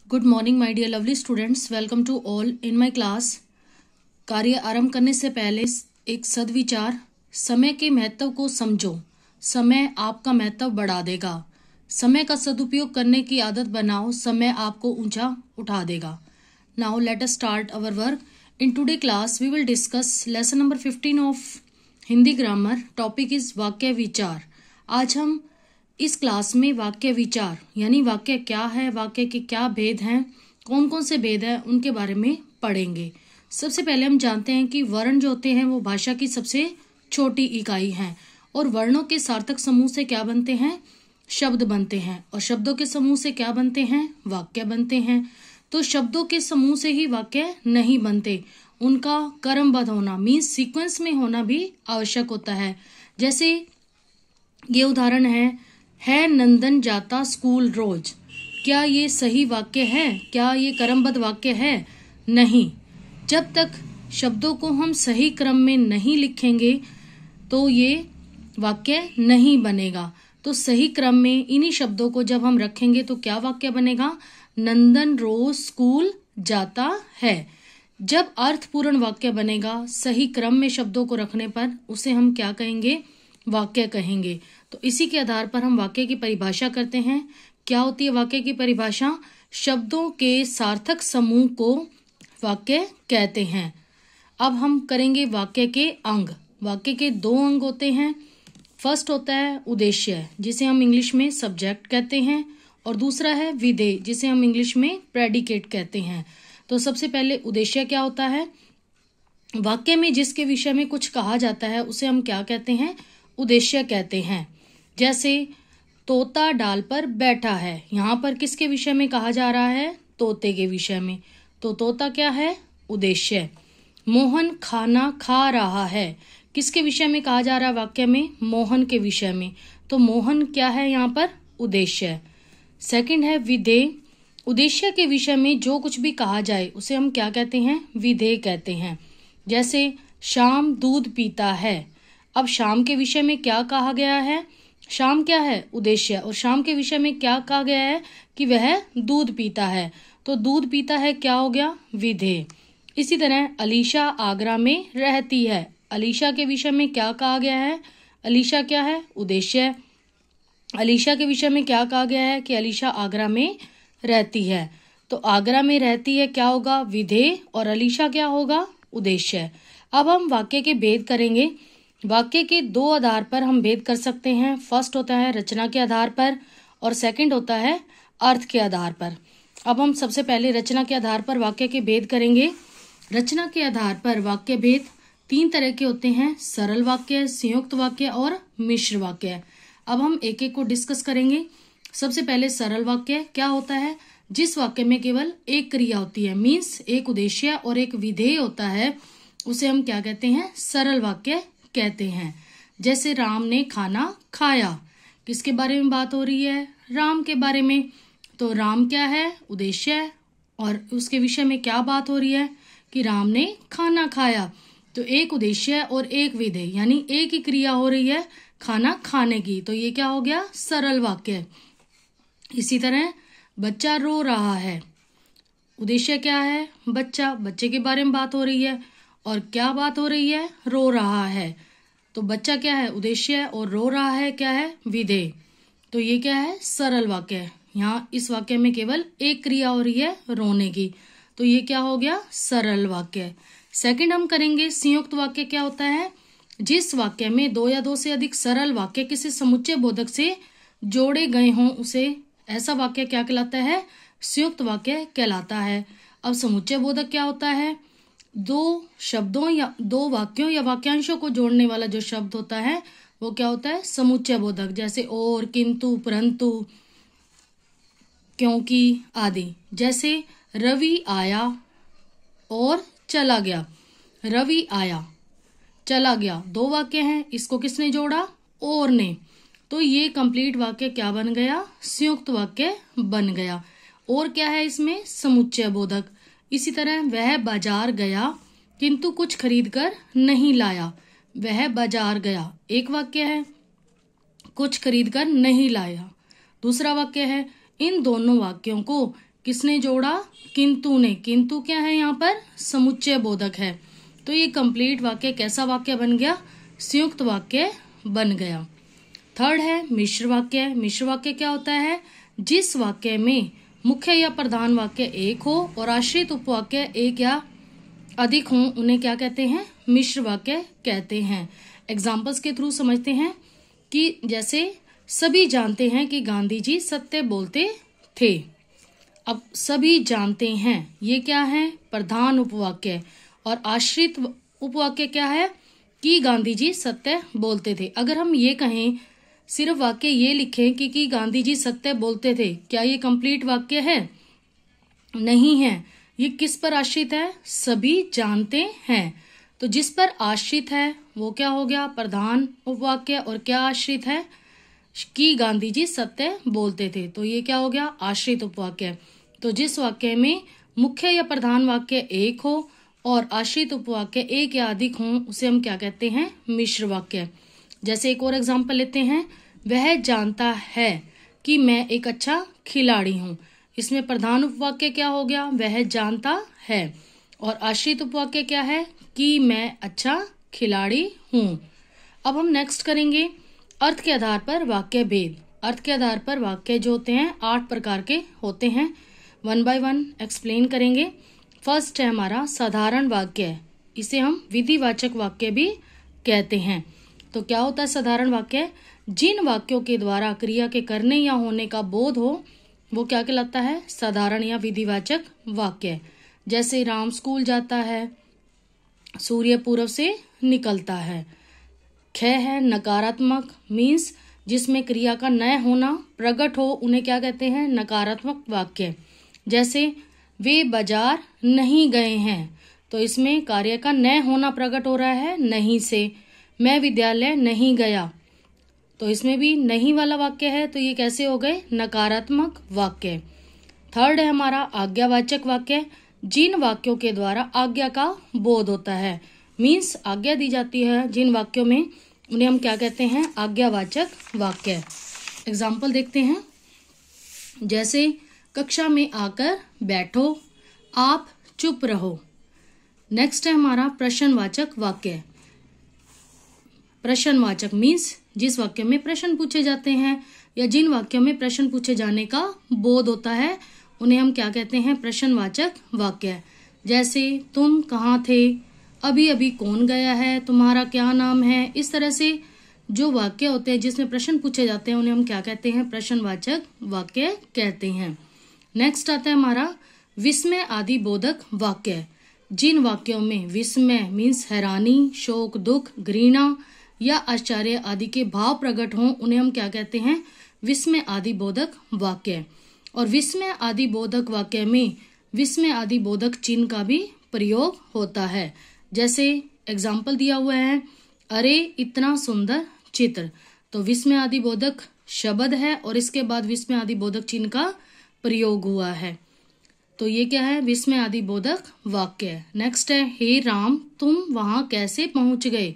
Good morning my dear lovely students, welcome to all in my class. कार्य आरंभ करने से पहले एक सदविचार। समय के महत्व को समझो। समय आपका महत्व बढ़ा देगा। समय का सदुपयोग करने की आदत बनाओ। समय आपको ऊंचा उठा देगा। Now let us start our work. In today class we will discuss lesson number 15 of Hindi grammar. Topic is वाक्य विचार। आज हम इस क्लास में वाक्य विचार यानी वाक्य क्या है, वाक्य के क्या भेद हैं, कौन कौन से भेद हैं, उनके बारे में पढ़ेंगे। सबसे पहले हम जानते हैं कि वर्ण जो होते हैं वो भाषा की सबसे छोटी इकाई हैं और वर्णों के सार्थक समूह से क्या बनते हैं, शब्द बनते हैं, और शब्दों के समूह से क्या बनते हैं, वाक्य बनते हैं। तो शब्दों के समूह से ही वाक्य नहीं बनते, उनका क्रमबद्ध होना मीन्स सीक्वेंस में होना भी आवश्यक होता है। जैसे ये उदाहरण है नंदन जाता स्कूल रोज। क्या ये सही वाक्य है? क्या ये क्रमबद्ध वाक्य है? नहीं। जब तक शब्दों को हम सही क्रम में नहीं लिखेंगे तो ये वाक्य नहीं बनेगा। तो सही क्रम में इन्हीं शब्दों को जब हम रखेंगे तो क्या वाक्य बनेगा? नंदन रोज स्कूल जाता है। जब अर्थपूर्ण वाक्य बनेगा सही क्रम में शब्दों को रखने पर, उसे हम क्या कहेंगे? वाक्य कहेंगे। तो इसी के आधार पर हम वाक्य की परिभाषा करते हैं। क्या होती है वाक्य की परिभाषा? शब्दों के सार्थक समूह को वाक्य कहते हैं। अब हम करेंगे वाक्य के अंग। वाक्य के दो अंग होते हैं। फर्स्ट होता है उद्देश्य, जिसे हम इंग्लिश में सब्जेक्ट कहते हैं, और दूसरा है विधेय, जिसे हम इंग्लिश में प्रेडिकेट कहते हैं। तो सबसे पहले उद्देश्य क्या होता है? वाक्य में जिसके विषय में कुछ कहा जाता है उसे हम क्या कहते हैं? उद्देश्य कहते हैं। जैसे तोता डाल पर बैठा है, यहाँ पर किसके विषय में कहा जा रहा है? तोते के विषय में। तो तोता क्या है? उद्देश्य। मोहन खाना खा रहा है, किसके विषय में कहा जा रहा है वाक्य में? मोहन के विषय में। तो मोहन क्या है यहाँ पर? उद्देश्य। सेकंड है विधेय। उद्देश्य के विषय में जो कुछ भी कहा जाए उसे हम क्या कहते हैं? विधेय कहते हैं। जैसे शाम दूध पीता है। अब शाम के विषय में क्या कहा गया है? शाम क्या है? उद्देश्य। और शाम के विषय में क्या कहा गया है? कि वह दूध पीता है। तो दूध पीता है क्या हो गया? विधेय। इसी तरह अलीशा आगरा में रहती है। अलीशा के विषय में क्या कहा गया है? अलीशा क्या है? उद्देश्य। अलीशा के विषय में क्या कहा गया है? कि अलीशा आगरा में रहती है। तो आगरा में रहती है क्या होगा? विधेय। और अलीशा क्या होगा? उद्देश्य। अब हम वाक्य के भेद करेंगे। वाक्य के दो आधार पर हम भेद कर सकते हैं। फर्स्ट होता है रचना के आधार पर और सेकंड होता है अर्थ के आधार पर। अब हम सबसे पहले रचना के आधार पर वाक्य के भेद करेंगे। रचना के आधार पर वाक्य भेद तीन तरह के होते हैं: सरल वाक्य, संयुक्त वाक्य और मिश्र वाक्य। अब हम एक एक को डिस्कस करेंगे। सबसे पहले सरल वाक्य क्या होता है? जिस वाक्य में केवल एक क्रिया होती है, मीन्स एक उद्देश्य और एक विधेय होता है, उसे हम क्या कहते हैं? सरल वाक्य कहते हैं। जैसे राम ने खाना खाया, किसके बारे में बात हो रही है? राम के बारे में। तो राम क्या है? उद्देश्य। और उसके विषय में क्या बात हो रही है? कि राम ने खाना खाया। तो एक उद्देश्य और एक विधेय, यानी एक ही क्रिया हो रही है खाना खाने की। तो ये क्या हो गया? सरल वाक्य। इसी तरह बच्चा रो रहा है। उद्देश्य क्या है? बच्चा। बच्चे के बारे में बात हो रही है और क्या बात हो रही है? रो रहा है। तो बच्चा क्या है? उद्देश्य। और रो रहा है क्या है? विधेय। तो ये क्या है? सरल वाक्य। यहाँ इस वाक्य में केवल एक क्रिया हो रही है रोने की। तो ये क्या हो गया? सरल वाक्य। सेकंड हम करेंगे संयुक्त वाक्य। क्या होता है? जिस वाक्य में दो या दो से अधिक सरल वाक्य किसी समुच्चय बोधक से जोड़े गए हों उसे ऐसा वाक्य क्या कहलाता है? संयुक्त वाक्य कहलाता है। अब समुच्चय बोधक क्या होता है? दो शब्दों या दो वाक्यों या वाक्यांशों को जोड़ने वाला जो शब्द होता है वो क्या होता है? समुच्चय बोधक। जैसे और, किंतु, परंतु, क्योंकि आदि। जैसे रवि आया और चला गया। रवि आया, चला गया, दो वाक्य हैं, इसको किसने जोड़ा? और ने। तो ये कंप्लीट वाक्य क्या बन गया? संयुक्त वाक्य बन गया। और क्या है इसमें? समुच्चय बोधक। इसी तरह वह बाजार गया किंतु कुछ खरीद कर नहीं लाया। वह बाजार गया, एक वाक्य है, कुछ खरीद कर नहीं लाया दूसरा वाक्य है। इन दोनों वाक्यों को किसने जोड़ा? किंतु ने। किंतु क्या है यहाँ पर? समुच्चय बोधक है। तो ये कंप्लीट वाक्य कैसा वाक्य बन गया? संयुक्त वाक्य बन गया। थर्ड है मिश्र वाक्य। मिश्र वाक्य क्या होता है? जिस वाक्य में मुख्य या प्रधान वाक्य एक हो और आश्रित उपवाक्य एक या अधिक हो, उन्हें क्या कहते हैं? मिश्र वाक्य कहते हैं। एग्जाम्पल्स के थ्रू समझते हैं कि जैसे सभी जानते हैं कि गांधी जी सत्य बोलते थे। अब सभी जानते हैं, ये क्या है? प्रधान उपवाक्य। और आश्रित उपवाक्य क्या है? कि गांधी जी सत्य बोलते थे। अगर हम ये कहें, सिर्फ वाक्य ये लिखें कि गांधी जी सत्य बोलते थे, क्या ये कंप्लीट वाक्य है? नहीं है। ये किस पर आश्रित है? सभी जानते हैं। तो जिस पर आश्रित है वो क्या हो गया? प्रधान उपवाक्य। और क्या आश्रित है? कि गांधी जी सत्य बोलते थे, तो ये क्या हो गया? आश्रित उपवाक्य। तो जिस वाक्य में मुख्य या प्रधान वाक्य एक हो और आश्रित उपवाक्य एक या अधिक हो, उसे हम क्या कहते हैं? मिश्र वाक्य। जैसे एक और एग्जाम्पल लेते हैं, वह जानता है कि मैं एक अच्छा खिलाड़ी हूँ। इसमें प्रधान उपवाक्य क्या हो गया? वह जानता है। और आश्रित उपवाक्य क्या है? कि मैं अच्छा खिलाड़ी हूँ। अब हम नेक्स्ट करेंगे अर्थ के आधार पर वाक्य भेद। अर्थ के आधार पर वाक्य जो होते हैं 8 प्रकार के होते हैं। 1 बाय 1 एक्सप्लेन करेंगे। फर्स्ट है हमारा साधारण वाक्य। इसे हम विधिवाचक वाक्य भी कहते हैं। तो क्या होता है साधारण वाक्य? जिन वाक्यों के द्वारा क्रिया के करने या होने का बोध हो, वो क्या कहलाता है? साधारण या विधिवाचक वाक्य। जैसे राम स्कूल जाता है, सूर्य पूर्व से निकलता है। ख है नकारात्मक, मीन्स जिसमें क्रिया का न होना प्रकट हो, उन्हें क्या कहते हैं? नकारात्मक वाक्य। जैसे वे बाजार नहीं गए हैं, तो इसमें कार्य का न होना प्रकट हो रहा है नहीं से। मैं विद्यालय नहीं गया, तो इसमें भी नहीं वाला वाक्य है, तो ये कैसे हो गए? नकारात्मक वाक्य। थर्ड है हमारा आज्ञावाचक वाक्य। जिन वाक्यों के द्वारा आज्ञा का बोध होता है, मीन्स आज्ञा दी जाती है जिन वाक्यों में, उन्हें हम क्या कहते हैं? आज्ञावाचक वाक्य। एग्जाम्पल देखते हैं। जैसे कक्षा में आकर बैठो, आप चुप रहो। नेक्स्ट है हमारा प्रश्नवाचक वाक्य। प्रश्नवाचक मीन्स जिस वाक्य में प्रश्न पूछे जाते हैं या जिन वाक्यों में प्रश्न पूछे जाने का बोध होता है, उन्हें हम क्या कहते हैं? प्रश्नवाचक वाक्य। जैसे तुम कहाँ थे, अभी अभी कौन गया है, तुम्हारा क्या नाम है। इस तरह से जो वाक्य होते हैं जिसमें प्रश्न पूछे जाते हैं, उन्हें हम क्या कहते हैं? प्रश्नवाचक वाक्य कहते हैं। नेक्स्ट आता है हमारा विस्मय आदि बोधक वाक्य। जिन वाक्यों में विस्मय मीन्स हैरानी, शोक, दुख, घृणा या आश्चर्य आदि के भाव प्रकट हों, उन्हें हम क्या कहते हैं? विस्मय आदि बोधक वाक्य। और विस्मय आदि बोधक वाक्य में विस्मय आदि बोधक चिन्ह का भी प्रयोग होता है। जैसे एग्जाम्पल दिया हुआ है, अरे इतना सुंदर चित्र, तो विस्मय आदि बोधक शब्द है और इसके बाद विस्मय आदि बोधक चिन्ह का प्रयोग हुआ है, तो ये क्या है? विस्मय आदि बोधक वाक्य। नेक्स्ट है हे राम तुम वहां कैसे पहुंच गए।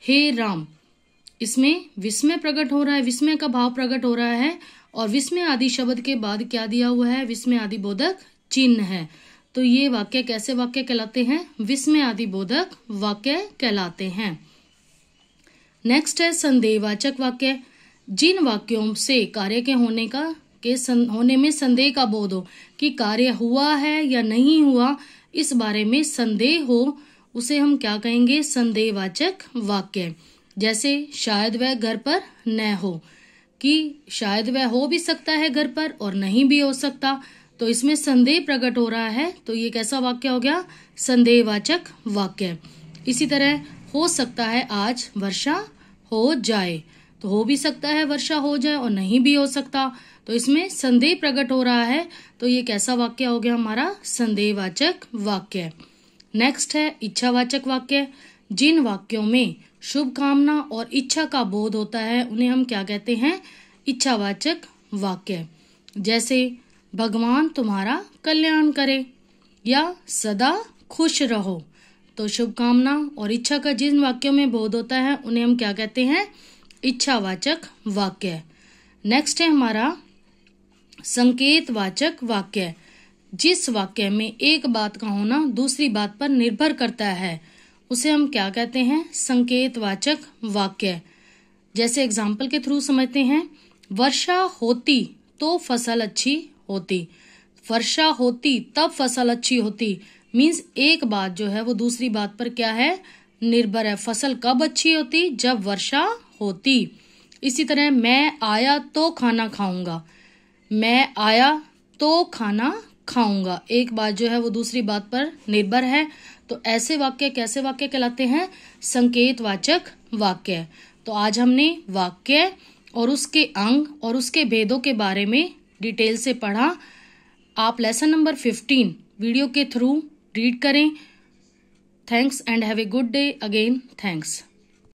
हे राम, इसमें विस्मय प्रकट हो रहा है, विस्मय का भाव प्रकट हो रहा है और विस्मय आदि शब्द के बाद क्या दिया हुआ है? विस्मय आदि बोधक चिन्ह है। तो ये वाक्य कैसे वाक्य कहलाते हैं? विस्मय आदि बोधक वाक्य कहलाते हैं। नेक्स्ट है संदेहवाचक वाक्य। जिन वाक्यों से कार्य के होने में संदेह का बोध हो कि कार्य हुआ है या नहीं हुआ, इस बारे में संदेह हो, उसे हम क्या कहेंगे? संदेहवाचक वाक्य। जैसे शायद वह घर पर न हो, कि शायद वह हो भी सकता है घर पर और नहीं भी हो सकता, तो इसमें संदेह प्रकट हो रहा है, तो ये कैसा वाक्य हो गया? संदेहवाचक वाक्य। इसी तरह हो सकता है आज वर्षा हो जाए, तो हो भी सकता है वर्षा हो जाए और नहीं भी हो सकता, तो इसमें संदेह प्रकट हो रहा है, तो ये कैसा वाक्य हो गया? हमारा संदेहवाचक वाक्य। नेक्स्ट है इच्छावाचक वाक्य। जिन वाक्यों में शुभ कामना और इच्छा का बोध होता है, उन्हें हम क्या कहते हैं? इच्छावाचक वाक्य। जैसे भगवान तुम्हारा कल्याण करे या सदा खुश रहो, तो शुभ कामना और इच्छा का जिन वाक्यों में बोध होता है, उन्हें हम क्या कहते हैं? इच्छावाचक वाक्य। नेक्स्ट है हमारा संकेतवाचक वाक्य। जिस वाक्य में एक बात का होना दूसरी बात पर निर्भर करता है उसे हम क्या कहते हैं? संकेतवाचक वाक्य। जैसे एग्जाम्पल के थ्रू समझते हैं। वर्षा होती तो फसल अच्छी होती। वर्षा होती तब फसल अच्छी होती मीन्स एक बात जो है वो दूसरी बात पर क्या है? निर्भर है। फसल कब अच्छी होती? जब वर्षा होती। इसी तरह मैं आया तो खाना खाऊंगा। मैं आया तो खाना खाऊंगा, एक बात जो है वो दूसरी बात पर निर्भर है। तो ऐसे वाक्य कैसे वाक्य कहलाते हैं? संकेतवाचक वाक्य। तो आज हमने वाक्य और उसके अंग और उसके भेदों के बारे में डिटेल से पढ़ा। आप लेसन नंबर 15 वीडियो के थ्रू रीड करें। Thanks and have a good day again. Thanks.